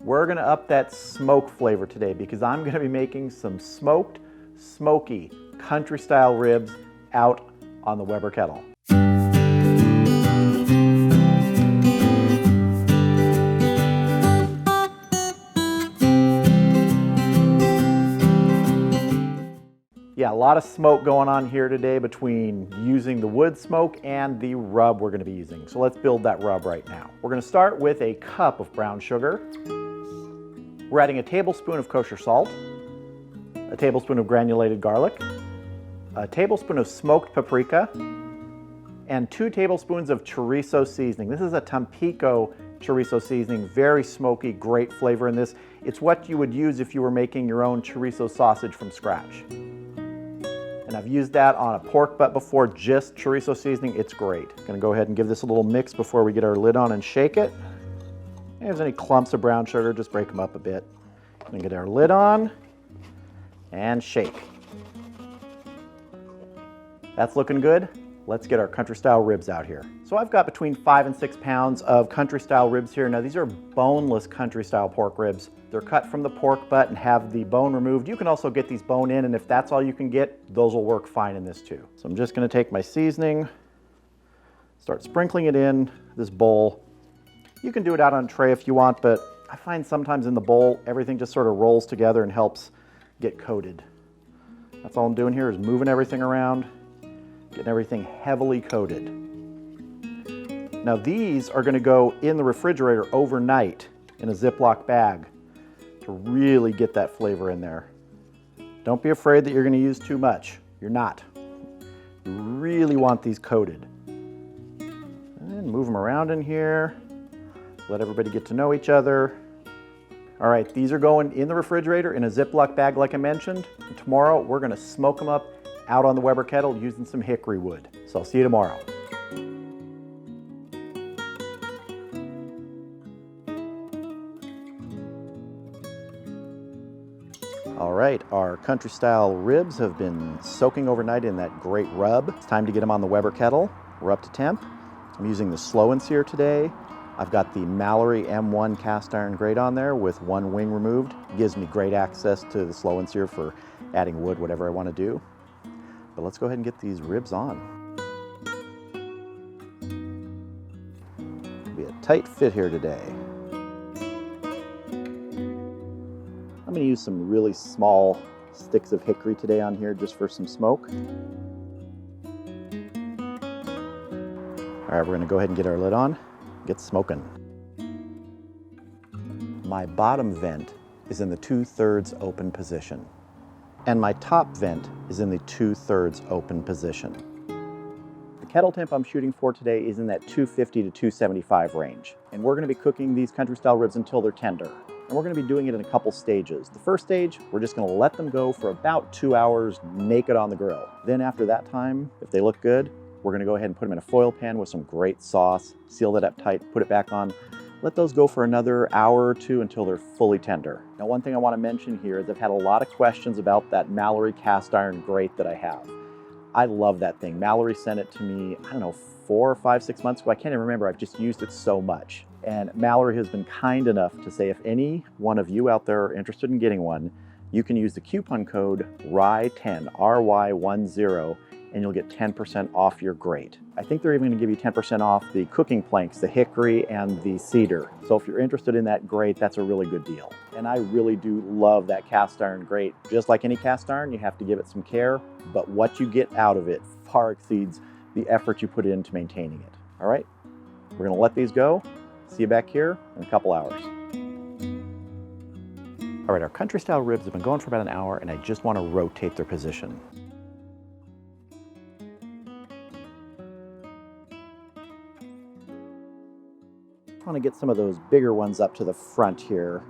We're gonna up that smoke flavor today because I'm gonna be making some smoked, smoky, country style ribs out on the Weber Kettle. Yeah, a lot of smoke going on here today between using the wood smoke and the rub we're gonna be using. So let's build that rub right now. We're gonna start with a cup of brown sugar. We're adding a tablespoon of kosher salt, a tablespoon of granulated garlic, a tablespoon of smoked paprika, and 2 tablespoons of chorizo seasoning. This is a Tampico chorizo seasoning, very smoky, great flavor in this. It's what you would use if you were making your own chorizo sausage from scratch. And I've used that on a pork butt before, just chorizo seasoning. It's great. Gonna go ahead and give this a little mix before we get our lid on and shake it. If there's any clumps of brown sugar, just break them up a bit. Gonna get our lid on and shake. That's looking good. Let's get our country style ribs out here. So I've got between 5 and 6 pounds of country style ribs here. Now these are boneless country style pork ribs. They're cut from the pork butt and have the bone removed. You can also get these bone in, and if that's all you can get, those will work fine in this too. So I'm just gonna take my seasoning, start sprinkling it in this bowl. You can do it out on a tray if you want, but I find sometimes in the bowl, everything just sort of rolls together and helps get coated. That's all I'm doing here is moving everything around, getting everything heavily coated. Now these are gonna go in the refrigerator overnight in a Ziploc bag to really get that flavor in there. Don't be afraid that you're gonna use too much. You're not. You really want these coated. And move them around in here. Let everybody get to know each other. All right, these are going in the refrigerator in a Ziploc bag like I mentioned. And tomorrow we're gonna smoke them up out on the Weber Kettle using some hickory wood. So I'll see you tomorrow. All right, our country style ribs have been soaking overnight in that great rub. It's time to get them on the Weber Kettle. We're up to temp. I'm using the slow and sear today. I've got the Mallory M1 cast iron grate on there with 1 wing removed. It gives me great access to the slow and sear for adding wood, whatever I want to do. But let's go ahead and get these ribs on. It'll be a tight fit here today. I'm going to use some really small sticks of hickory today on here just for some smoke. All right, we're going to go ahead and get our lid on, get smoking. My bottom vent is in the 2/3 open position, and my top vent is in the 2/3 open position. The kettle temp I'm shooting for today is in that 250 to 275 range, and we're going to be cooking these country style ribs until they're tender. And we're going to be doing it in a couple stages. The first stage, we're just going to let them go for about 2 hours naked on the grill. Then after that time, if they look good, we're going to go ahead and put them in a foil pan with some great sauce, seal that up tight, put it back on. Let those go for another hour or 2 until they're fully tender. Now, one thing I want to mention here is I've had a lot of questions about that Mallory cast iron grate that I have. I love that thing. Mallory sent it to me, I don't know, 4, 5, 6 months ago. I can't even remember. I've just used it so much. And Mallory has been kind enough to say if any one of you out there are interested in getting one, you can use the coupon code RY10, RY10, and you'll get 10% off your grate. I think they're even gonna give you 10% off the cooking planks, the hickory and the cedar. So if you're interested in that grate, that's a really good deal. And I really do love that cast iron grate. Just like any cast iron, you have to give it some care, but what you get out of it far exceeds the effort you put into maintaining it. All right, we're gonna let these go. See you back here in a couple hours. All right, our country style ribs have been going for about an hour, and I just want to rotate their position. I want to get some of those bigger ones up to the front here.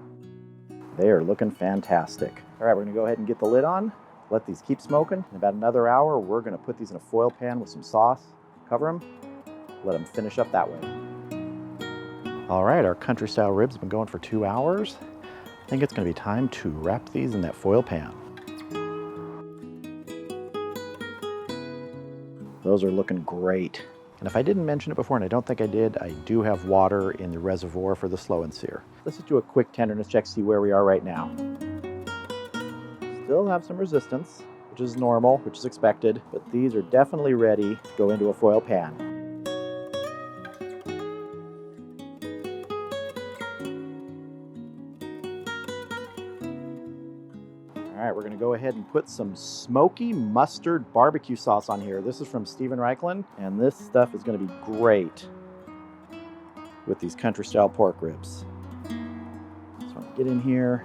They are looking fantastic. All right, we're going to go ahead and get the lid on. Let these keep smoking. In about another hour, we're going to put these in a foil pan with some sauce, cover them, let them finish up that way. All right, our country style ribs have been going for 2 hours. I think it's going to be time to wrap these in that foil pan. Those are looking great. And if I didn't mention it before, and I don't think I did, I do have water in the reservoir for the slow and sear. Let's just do a quick tenderness check, see where we are right now. Still have some resistance, which is normal, which is expected, but these are definitely ready to go into a foil pan. All right, we're gonna go ahead and put some Smoky Mustard BBQ Sauce on here. This is from Steven Reichland, and this stuff is gonna be great with these country-style pork ribs. So I'm gonna get in here,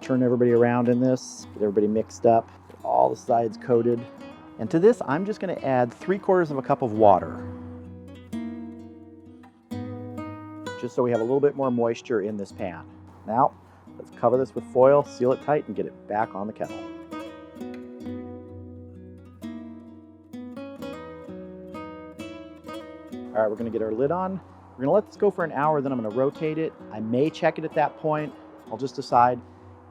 turn everybody around in this, get everybody mixed up, get all the sides coated. And to this, I'm just gonna add 3/4 of a cup of water, just so we have a little bit more moisture in this pan. Now, let's cover this with foil, seal it tight, and get it back on the kettle. All right, we're gonna get our lid on. We're gonna let this go for an hour, then I'm gonna rotate it. I may check it at that point. I'll just decide,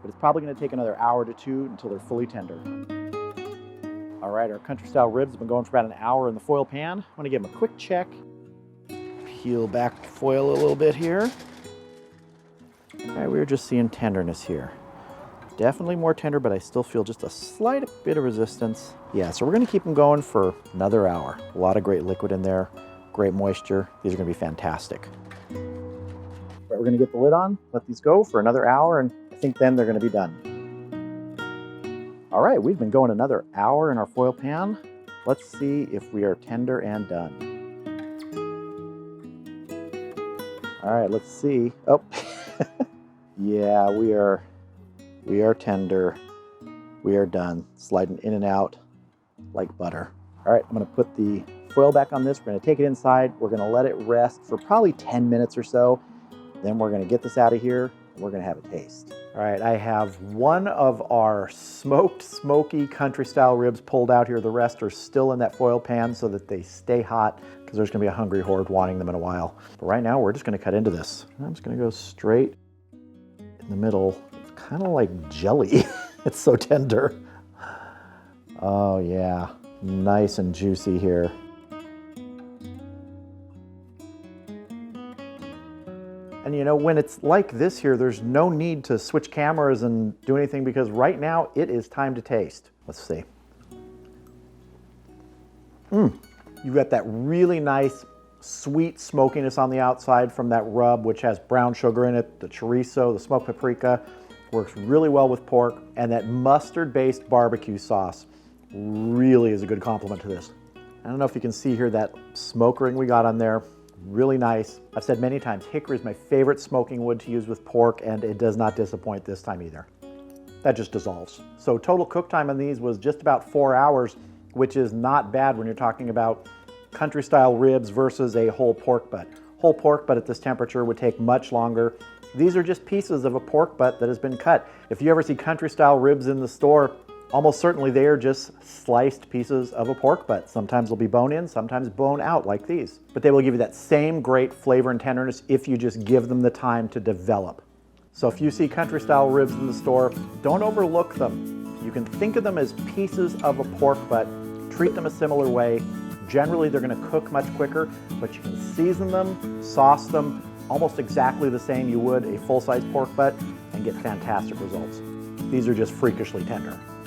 but it's probably gonna take another hour to 2 until they're fully tender. All right, our country style ribs have been going for about an hour in the foil pan. I'm gonna give them a quick check. Peel back the foil a little bit here. All right, we're just seeing tenderness here. Definitely more tender, but I still feel just a slight bit of resistance. Yeah, so we're gonna keep them going for another hour. A lot of great liquid in there, great moisture. These are gonna be fantastic. All right, we're gonna get the lid on, let these go for another hour, and I think then they're gonna be done. All right, we've been going another hour in our foil pan. Let's see if we are tender and done. All right, let's see. Oh. Yeah, we are tender. We are done. Sliding in and out like butter. All right, I'm gonna put the foil back on this. We're gonna take it inside. We're gonna let it rest for probably 10 minutes or so. Then we're gonna get this out of here and we're gonna have a taste. All right, I have one of our smoked smoky country style ribs pulled out here. The rest are still in that foil pan so that they stay hot, because there's gonna be a hungry horde wanting them in a while. But right now, we're just gonna cut into this. I'm just gonna go straight in the middle. It's kind of like jelly. It's so tender. Oh yeah, nice and juicy here. And you know, when it's like this here, there's no need to switch cameras and do anything, because right now it is time to taste. Let's see. You've got that really nice sweet smokiness on the outside from that rub, which has brown sugar in it. The chorizo, the smoked paprika, works really well with pork, and that mustard-based barbecue sauce really is a good complement to this. I don't know if you can see here that smoke ring we got on there. Really nice. I've said many times, hickory is my favorite smoking wood to use with pork, and it does not disappoint this time either. That just dissolves. So total cook time on these was just about 4 hours, which is not bad when you're talking about country style ribs versus a whole pork butt. Whole pork butt at this temperature would take much longer. These are just pieces of a pork butt that has been cut. If you ever see country style ribs in the store, almost certainly they are just sliced pieces of a pork butt. Sometimes they'll be bone in, sometimes bone out like these. But they will give you that same great flavor and tenderness if you just give them the time to develop. So if you see country style ribs in the store, don't overlook them. You can think of them as pieces of a pork butt. Treat them a similar way. Generally, they're gonna cook much quicker, but you can season them, sauce them, almost exactly the same you would a full-size pork butt, and get fantastic results. These are just freakishly tender.